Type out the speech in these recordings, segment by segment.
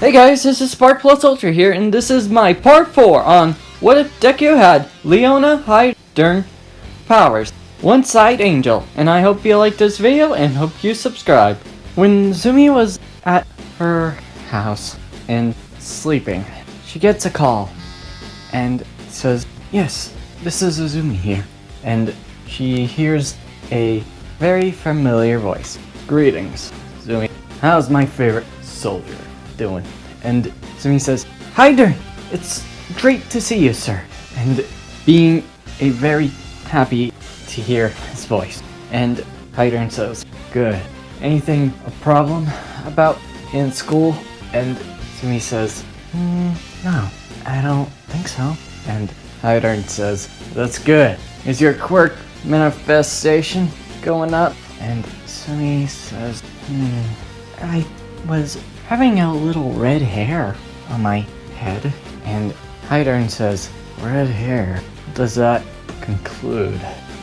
Hey guys, this is Spark Plus Ultra here, and this is my part 4 on what if Deku had Leona Heidern powers. One side angel, and I hope you like this video and hope you subscribe. When Zumi was at her house and sleeping, she gets a call and says, "Yes, this is Zumi here." And she hears a very familiar voice. "Greetings, Zumi. How's my favorite soldier doing?" And Zumi says, "Heidern, it's great to see you, sir." And being a very happy to hear his voice. And Heidern says, "Good. Anything a problem about in school?" And Zumi says, "No, I don't think so." And Heidern says, "That's good. Is your quirk manifestation going up?" And Zumi says, "I was having a little red hair on my head." And Heidern says, "Red hair? Does that conclude?"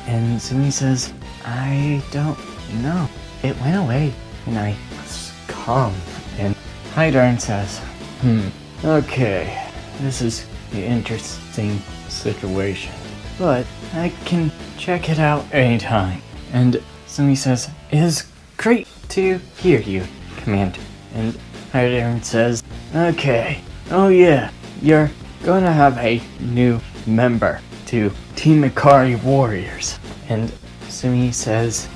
And Zumi says, "I don't know. It went away and I was calm." And Heidern says, "Okay, this is an interesting situation, but I can check it out anytime." And Zumi says, "It is great to hear you, Commander." And Heidern says, "Okay, oh yeah, you're gonna have a new member to Team Ikari Warriors." And Zumi says,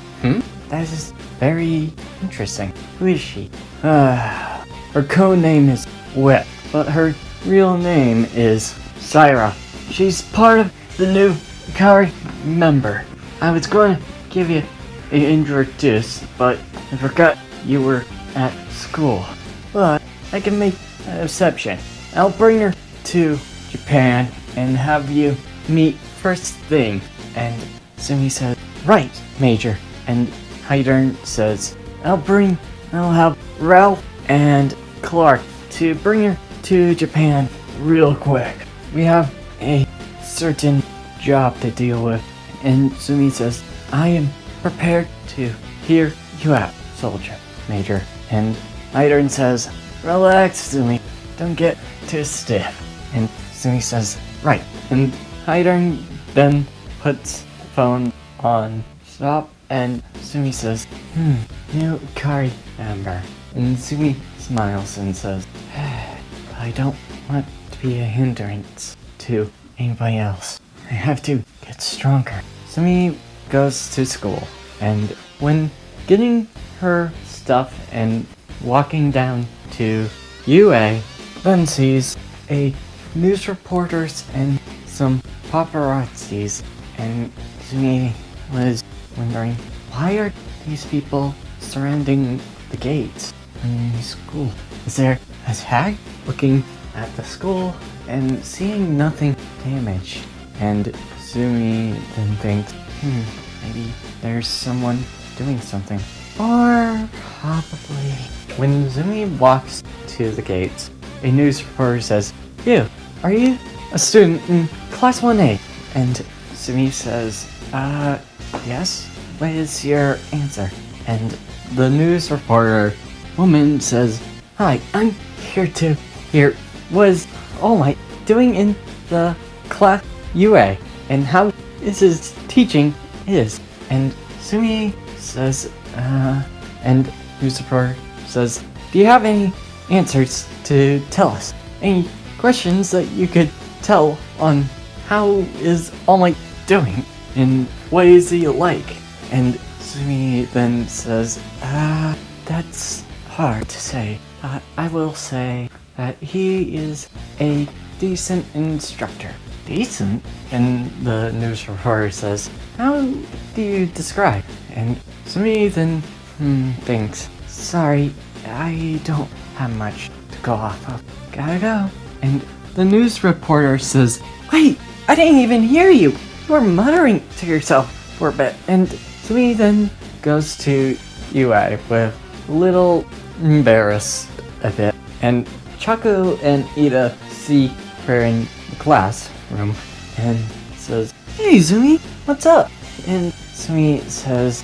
That is very interesting. Who is she?" Her code name is Wet, but her real name is Syra. She's part of the new Ikari member. I was going to give you an introduce, but I forgot you were at school. But I can make an exception. I'll bring her to Japan and have you meet first thing." And Zumi says, "Right, Major." And Heidern says, I'll have Ralph and Clark to bring her to Japan real quick. We have a certain job to deal with." And Zumi says, "I am prepared to hear you out, Soldier, Major." And Heidern says, "Relax, Zumi. Don't get too stiff." And Zumi says, "Right." And Heidern then puts the phone on stop, and Zumi says, "New Ikari member." And Zumi smiles and says, "I don't want to be a hindrance to anybody else. I have to get stronger." Zumi goes to school, and when getting her stuff and walking down to UA, then sees a news reporters and some paparazzis, and Zumi was wondering, why are these people surrounding the gates in the school? Is there a tag? Looking at the school and seeing nothing damaged, and Zumi then thinks, maybe there's someone doing something. Or probably. When Zumi walks to the gates, a news reporter says, Are you a student in Class 1A?" And Zumi says, yes. What is your answer?" And the news reporter woman says, "Hi, I'm here to hear was All Might doing in the class UA and how his teaching is." And Zumi says, and news reporter says, "Do you have any answers to tell us? Any questions that you could tell on how is All Might doing and what is he like?" And Zumi then says, that's hard to say. I will say that he is a decent instructor." "Decent?" And the news reporter says, "How do you describe?" And Zumi then thinks, "Sorry, I don't have much to go off of. Gotta go." And the news reporter says, "Wait, I didn't even hear you. You were muttering to yourself for a bit." And Zumi then goes to UA with a little embarrassed a bit. And Chaco and Ida see her in the classroom and says, "Hey Zumi, what's up?" And Zumi says,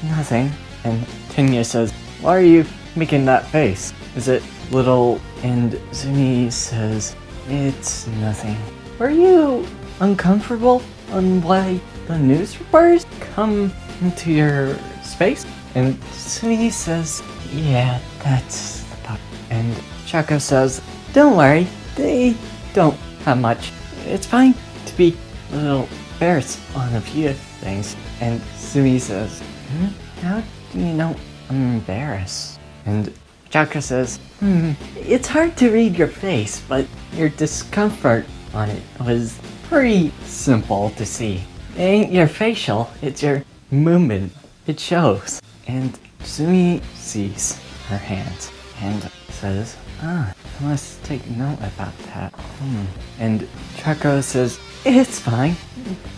nothing. And Tenya says, "Why are you making that face? Is it little, and Sumi says, it's nothing. Were you uncomfortable on why the news reporters come into your space? And Sumi says, yeah, that's the part. And Chaco says, don't worry, they don't have much. It's fine to be a little embarrassed on a few things. And Sumi says, how do you know I'm embarrassed? And Chaco says, it's hard to read your face, but your discomfort on it was pretty simple to see. It ain't your facial, it's your movement. It shows. And Sumi sees her hands and says, I must take note about that. And Chaco says, it's fine.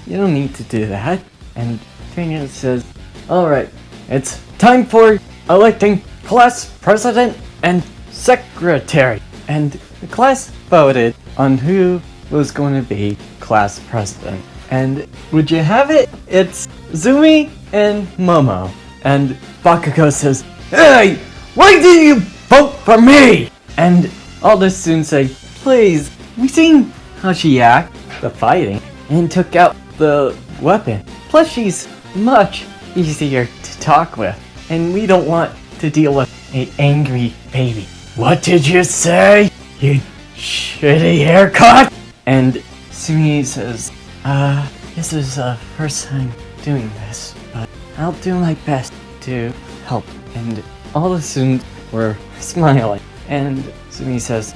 You don't need to do that. And Trina says, alright, it's time for electing class president and secretary. And the class voted on who was going to be class president. And would you have it? It's Zumi and Momo. And Bakugo says, hey, why did you vote for me? And all the students say, please, we seen how she acted, the fighting, and took out the weapon. Plus she's much easier to talk with, and we don't want to deal with an angry baby. What did you say? You shitty haircut? And Sumi says, this is the first time doing this, but I'll do my best to help. And all the students were smiling. And Sumi says,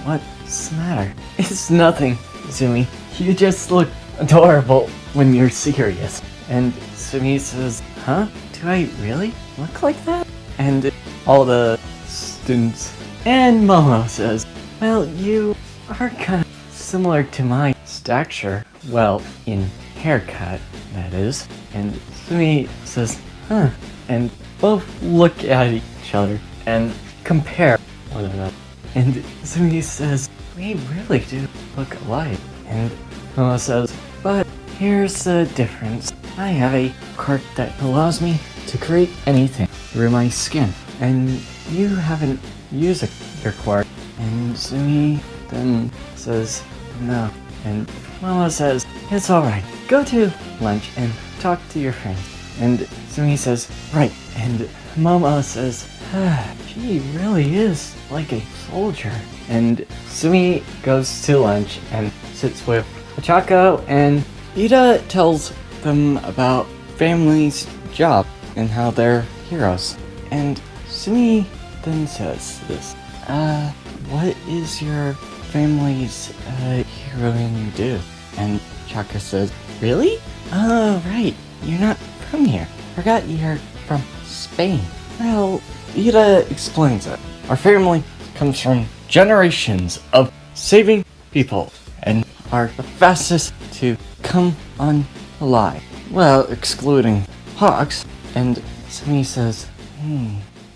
what's the matter? It's nothing, Sumi. You just look adorable when you're serious. And Sumi says, huh? Do I really look like that? And all the students and Momo says, well, you are kind of similar to my stature. Well, in haircut, that is. And Sumi says, huh? And both look at each other and compare one another. And Sumi says, we really do look alike. And Momo says, but here's the difference. I have a quirk that allows me to create anything through my skin. And you haven't used your quirk. And Sumi then says, no. And Momo says, it's alright. Go to lunch and talk to your friends. And Sumi says, right. And Momo says, she really is like a soldier. And Sumi goes to lunch and sits with Chaco, and Ida tells them about family's job and how they're heroes. And Sumi then says this, what is your family's heroine do? And Chaka says, really? Oh, right, you're not from here. Forgot you're from Spain. Well, Ida explains it. Our family comes from generations of saving people and are the fastest to come on alive. Well, excluding Hawks. And Sumi says,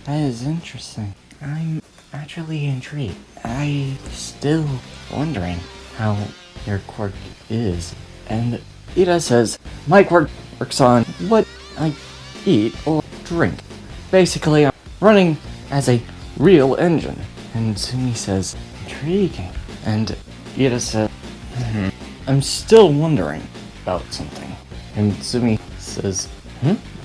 that is interesting. I'm actually intrigued. I'm still wondering how your quirk is. And Ida says, my quirk works on what I eat or drink. Basically, I'm running as a real engine. And Sumi says, intriguing. And Ida says, I'm still wondering about something. And Sumi says,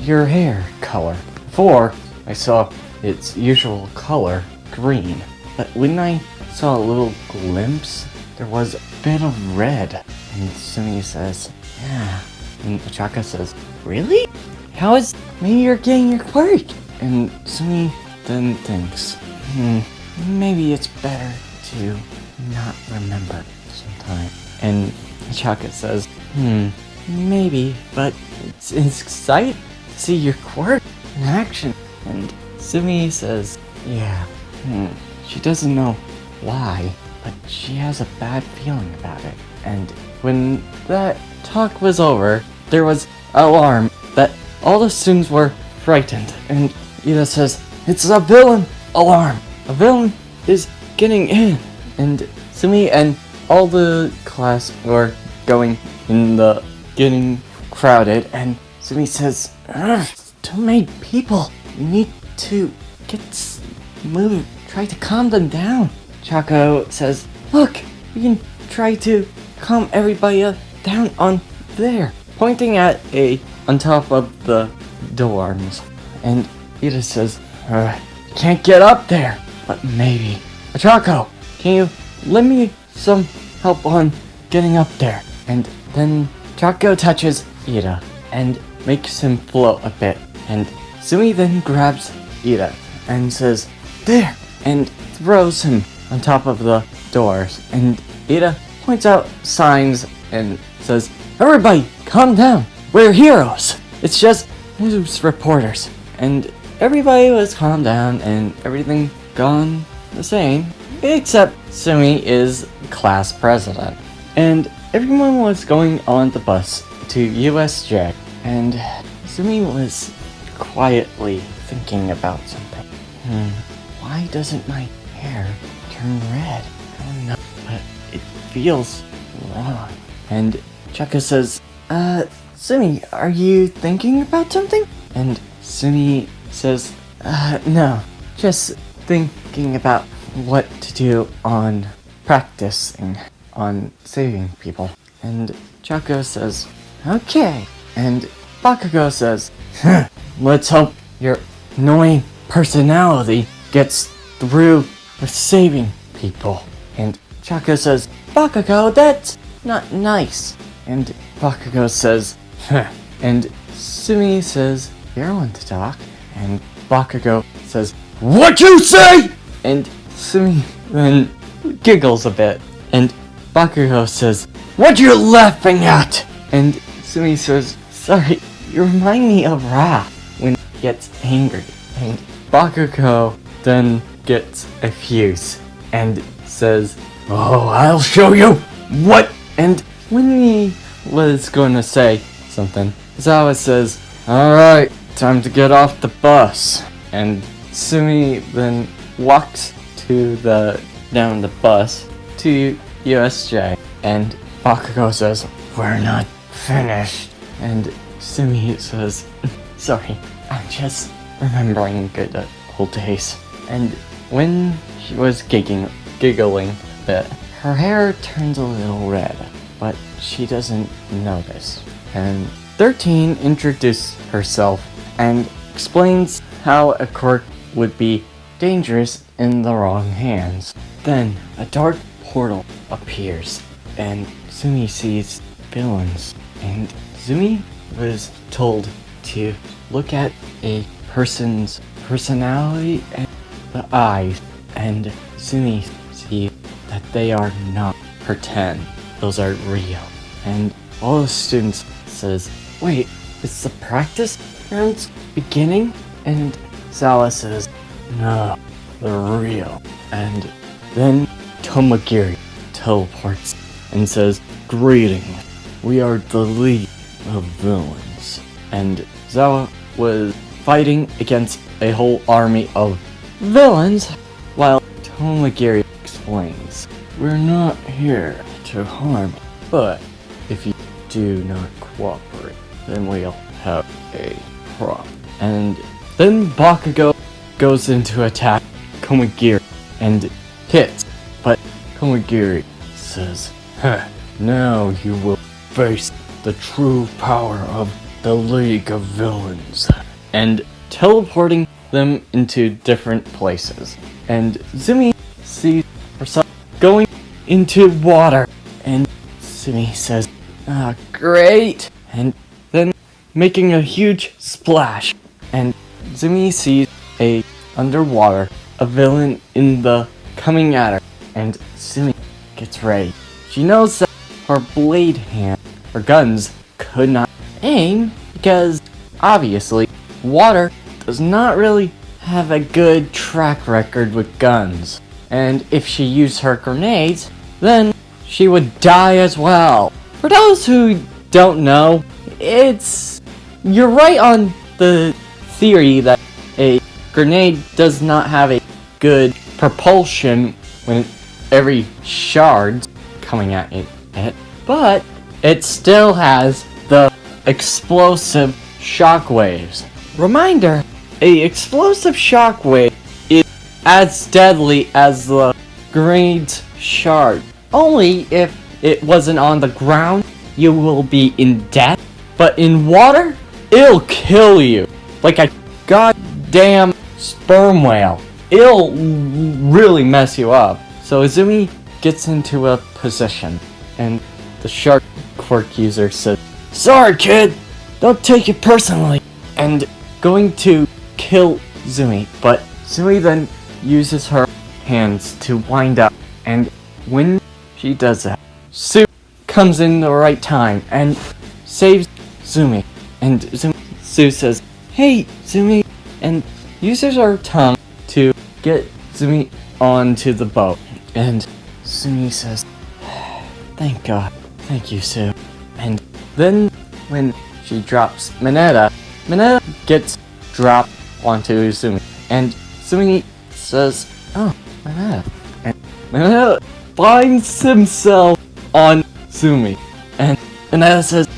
your hair color. Before, I saw its usual color, green. But when I saw a little glimpse, there was a bit of red. And Sumi says, yeah. And Chaka says, really? How is maybe you're getting your quirk? And Sumi then thinks, maybe it's better to not remember sometime. And Chaka says, maybe, but it's exciting to see your quirk in action. And Sumi says, yeah, she doesn't know why, but she has a bad feeling about it. And when that talk was over, there was an alarm that all the students were frightened. And Ida says, it's a villain alarm. A villain is getting in. And Sumi and all the class were getting crowded. And Sumi says, to make people, you need to move try to calm them down. Chaco says, look, we can try to calm everybody down on there, pointing at on top of the dorms. And Ida says, can't get up there, but maybe. Chaco, can you lend me some help on getting up there? And then Chaco touches Ida and makes him float a bit. And Sumi then grabs Ida and says, there, and throws him on top of the doors. And Ida points out signs and says, everybody, calm down. We're heroes. It's just news reporters. And everybody was calmed down and everything gone the same, except Sumi is class president. And everyone was going on the bus to USJ, and Sumi was quietly thinking about something. Why doesn't my hair turn red? I don't know, but it feels wrong. And Chaka says, Sumi, are you thinking about something? And Sumi says, no, just thinking about what to do on practicing on saving people. And Chako says, okay. And Bakugo says, let's hope your annoying personality gets through with saving people. And Chako says, Bakugo, that's not nice. And Bakugo says, and Sumi says, you're one to talk. And Bakugo says, what you say? And Sumi then giggles a bit. And Bakugo says, what you laughing at? And Sumi says, sorry, you remind me of Wrath when he gets angry. And Bakugo then gets a fuse and says, oh, I'll show you what. And when he was going to say something, Zawa says, alright, time to get off the bus. And Sumi then walks down the bus to USJ. And Bakugo says, we're not finished. And Sumi says, sorry, I'm just remembering good old days. And when she was giggling a bit, her hair turns a little red, but she doesn't notice. And 13 introduces herself and explains how a quirk would be dangerous in the wrong hands. Then a dark portal appears and Sumi sees villains. And Sumi was told to look at a person's personality and the eyes, and Sumi sees that they are not pretend. Those are real. And all the students says, wait, is the practice rounds beginning? And Sawa says, no, they're real. And then Tomagiri teleports and says, greetings, we are the League of Villains. And Zawa was fighting against a whole army of villains, while Tomagiri explains, we're not here to harm you, but if you do not cooperate, then we'll have a problem. And then Bakugo goes into attack Komagiri and hits, but Komagiri says, now you will face the true power of the League of Villains. And teleporting them into different places. And Sumi sees herself going into water. And Sumi says, great. And then making a huge splash. And Sumi sees underwater, a villain coming at her. And Sumi gets ready. She knows that her blade hand, her guns, could not aim because obviously water does not really have a good track record with guns. And if she used her grenades, then she would die as well. For those who don't know, you're right on the theory that a grenade does not have a good propulsion when every shard's coming at it, but it still has the explosive shockwaves. Reminder, a explosive shockwave is as deadly as the great shard. Only if it wasn't on the ground, you will be in death. But in water, it'll kill you. Like a goddamn sperm whale. It'll really mess you up. So Izumi gets into a position, and the shark quirk user says, "Sorry, kid, don't take it personally," and going to kill Zumi. But Zumi then uses her hands to wind up, and when she does that, Sue comes in the right time and saves Zumi. And Sue says, "Hey, Zumi," and uses her tongue to get Zumi onto the boat. And Zumi says, "Thank God. Thank you, Sue." And then when she drops Mineta gets dropped onto Zumi. And Zumi says, "Oh, Mineta." And Mineta finds himself on Zumi. And Mineta says,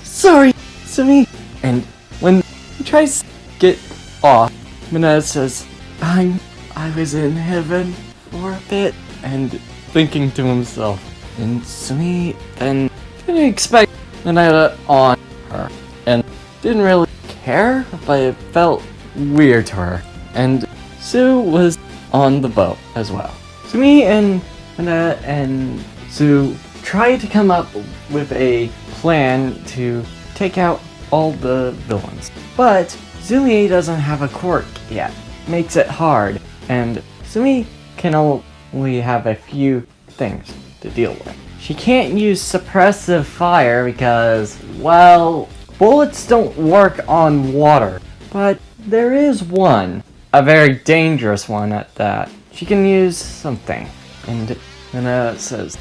"Sorry, Zumi." And when he tries to get off, Mineta says, I was in heaven for a bit," and thinking to himself. And Zumi then didn't expect Mineta on her, and didn't really care, but it felt weird to her. And Sue was on the boat as well. Zumi and Mineta and Sue tried to come up with a plan to take out all the villains. But Zumi doesn't have a quirk yet. Makes it hard. And Zumi can only have a few things to deal with. She can't use suppressive fire because, well, bullets don't work on water. But there is one. A very dangerous one at that. She can use something. And Mineta says,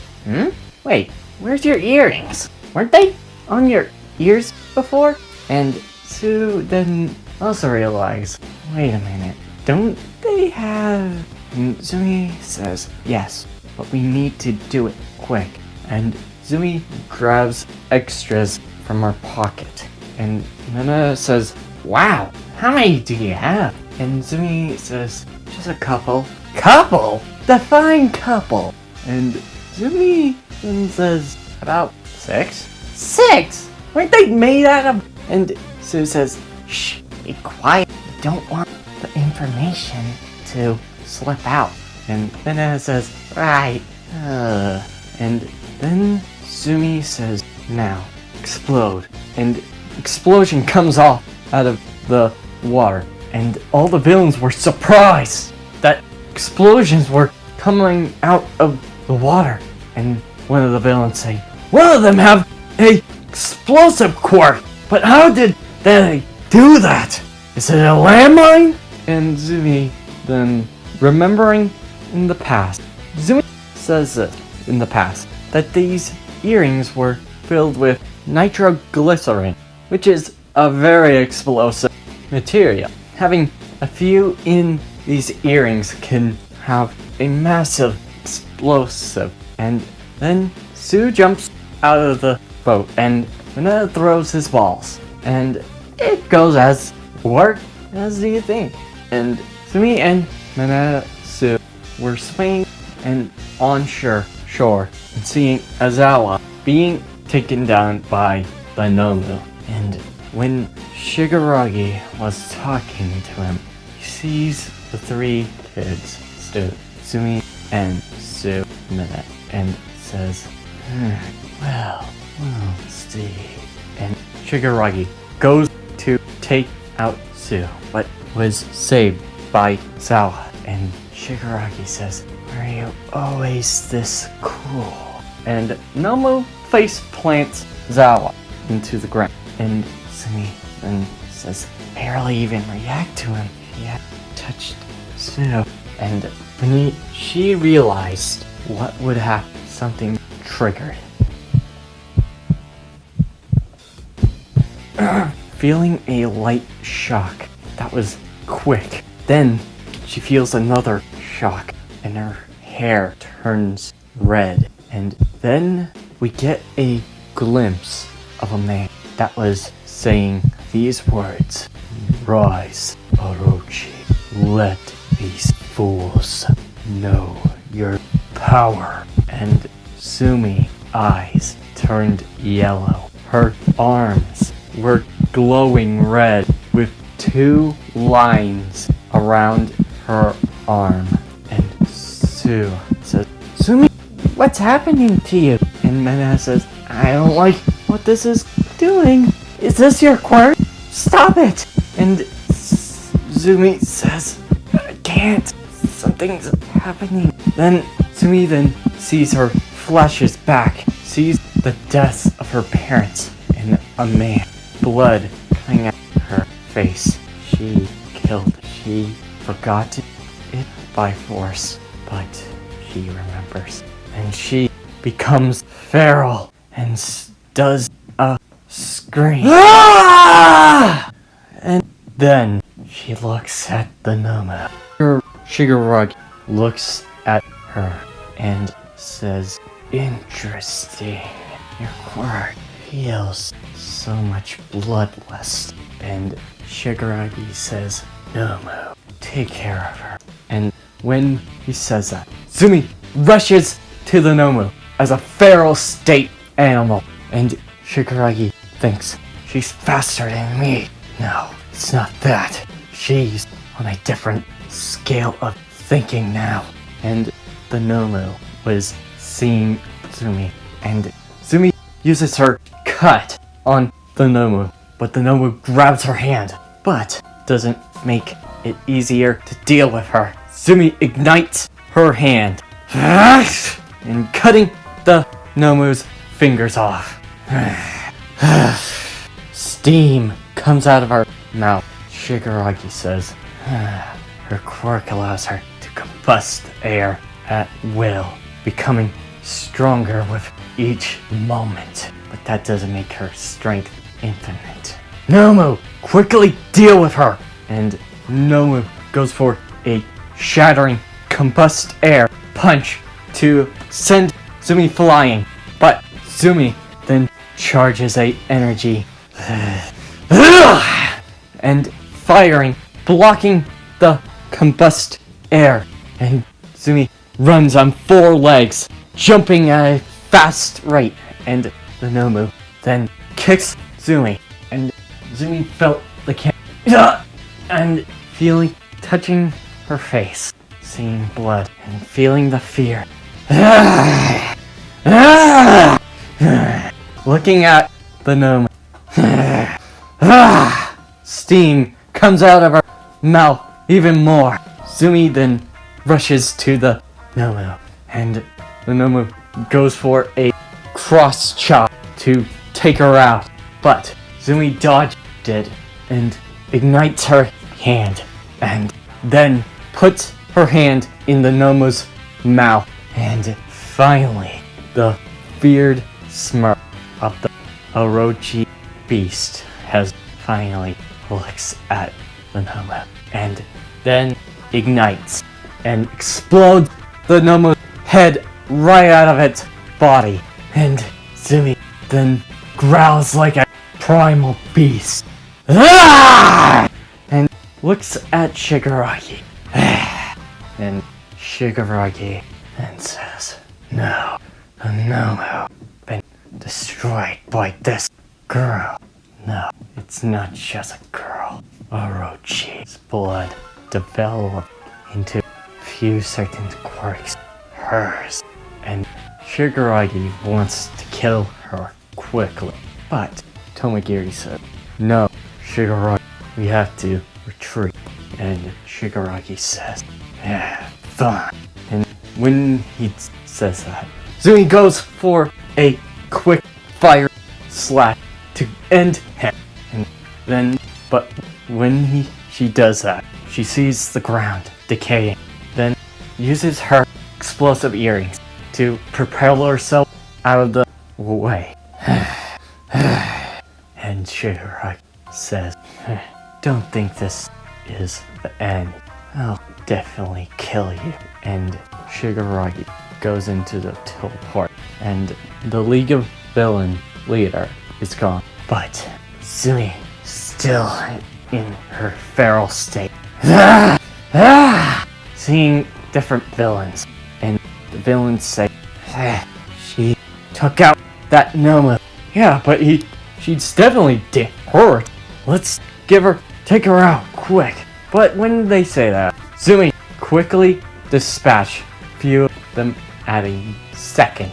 Wait, where's your earrings? Weren't they on your ears before? And Sue then also realized, wait a minute, don't they have... And Zumi says, yes, but we need to do it quick. And Zumi grabs extras from her pocket. And Mineta says, wow, how many do you have? And Zumi says, just a couple. Couple? Define couple. And Zumi then says, about 6? 6? Weren't they made out of... And Sue says, shh, be quiet. We don't want the information to slip out. And Mineta says, right. And then Zumi says, now, explode. And explosion comes off out of the water. And all the villains were surprised that explosions were coming out of the water. And one of the villains say, one of them have a explosive quirk, but how did they do that? Is it a landmine? And Zumi then, remembering in the past, Zumi says this in the past, that these earrings were filled with nitroglycerin, which is a very explosive material. Having a few in these earrings can have a massive explosive. And then Sue jumps out of the boat and Mineta throws his balls. And it goes as do you think? And Zumi and Mineta Sue were swinging and on shore and seeing Azawa being taken down by the Nomu. And when Shigaragi was talking to him, he sees the 3 kids, Zumi and Sue Mineta, and says, well, we'll see. And Shigaragi goes to take out Sue, but was saved by Zawa. And Shigaragi says, are you always this cool? And Nomu face plants Zawa into the ground. And Zumi then says, barely even react to him. He had touched Sue. And when she realized what would happen, something triggered. Feeling a light shock that was quick. Then she feels another shock and her hair turns red. And then we get a glimpse of a man that was saying these words, rise, Orochi, let these fools know your power. And Sumi's eyes turned yellow. Her arms were glowing red with 2 lines around her arm. And Sue says, Sumi, what's happening to you? And Mena says, I don't like what this is doing. Is this your quirk? Stop it! And Sumi says, I can't. Something's happening. Then Sumi sees her flashes back, sees the deaths of her parents and a man, blood coming out of her face. She killed. She forgot it by force, but she remembers. And she becomes feral and does a scream. Ah! And then she looks at the Nomu. Shigaragi looks at her and says, interesting. Your quirk feels so much bloodlust. And Shigaragi says, Nomu, take care of her. And when he says that, Sumi rushes to the Nomu as a feral state animal. And Shigaragi thinks, she's faster than me. No, it's not that. She's on a different scale of thinking now. And the Nomu was seeing Sumi, and Sumi uses her cut on the Nomu, but the Nomu grabs her hand, but doesn't make it easier to deal with her. Sumi ignites her hand and cutting the Nomu's fingers off. Steam comes out of her mouth. Shigaragi says, her quirk allows her to combust air at will, becoming stronger with each moment, but that doesn't make her strength infinite. Nomu, quickly deal with her! And Nomu goes for a shattering combust air punch to send Sumi flying, but Sumi then charges a energy and firing, blocking the combust air, and Sumi runs on 4 legs, jumping at a fast rate, and the Nomu then kicks Sumi, and Sumi felt the and touching her face, seeing blood, and feeling the fear. Looking at the Nomu. Steam comes out of her mouth even more. Sumi then rushes to the Nomu, and the Nomu goes for a cross chop to take her out, but Sumi dodged it and ignites her hand, and then puts her hand in the Nomu's mouth, and finally the feared smirk of the Orochi beast has finally looks at the Nomu, and then ignites and explodes the Nomu's head right out of its body, and Sumi then growls like a primal beast and looks at Shigaragi and Shigaragi then says, no, the Nomu been destroyed by this girl. No, it's not just a girl. Orochi's blood developed into few certain quirks, hers, and Shigaragi wants to kill her quickly. But Tomagiri said, no, Shigaragi, we have to retreat. And Shigaragi says, yeah, fine. And when he says that, Sumi goes for a quick fire slash to end him. And then, but when she does that, she sees the ground decaying, then uses her explosive earrings to propel herself out of the way. And Shigaragi says, don't think this is the end. I'll definitely kill you. And Shigaragi goes into the teleport, and the League of Villain leader is gone. But Sumi still in her feral state. seeing different villains. And the villains say, she took out that Nomu. Yeah, but she's definitely hurt. Let's take her out quick. But when they say that, Zumi quickly dispatch few of them at a second.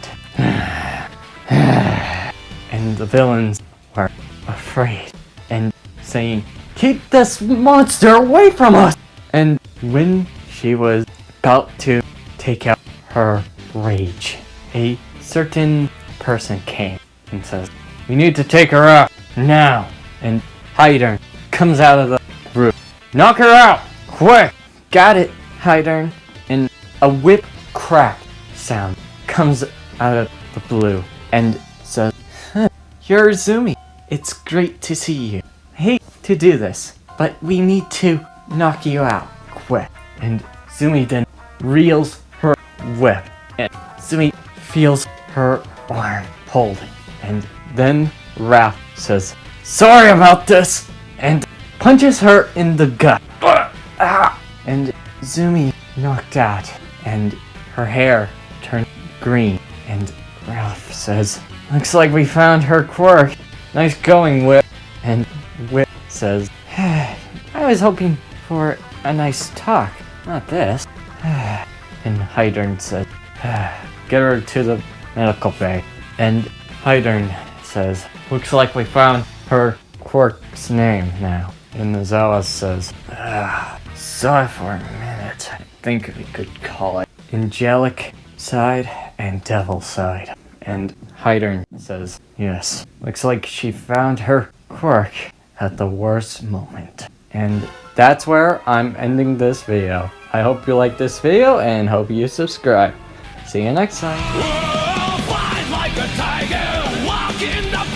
And the villains were afraid and saying, keep this monster away from us! And when she was about to take out her rage, a certain person came and says, we need to take her out now. And Heidern comes out of the roof. Knock her out! Quick! Got it, Heidern. And a whip crack sound comes out of the blue and says, you're Zumi. It's great to see you. I hate to do this, but we need to knock you out quick. And Zumi then reels her whip, and Zumi feels her arm holding. And then Raph says, sorry about this, and punches her in the gut. And Zumi knocked out, and her hair turned green. And Ralph says, looks like we found her quirk. Nice going, Whip. And Whip says, I was hoping for a nice talk, not this. And Heidern says, get her to the medical bay. And Heidern says, looks like we found her quirk's name now. And Nozawa says, saw it for a minute. I think we could call it Angelic Side and Devil Side. And Heidern says, yes, looks like she found her quirk at the worst moment. And that's where I'm ending this video. I hope you like this video and hope you subscribe. See you next time. Whoa, fight like a tiger, walk in the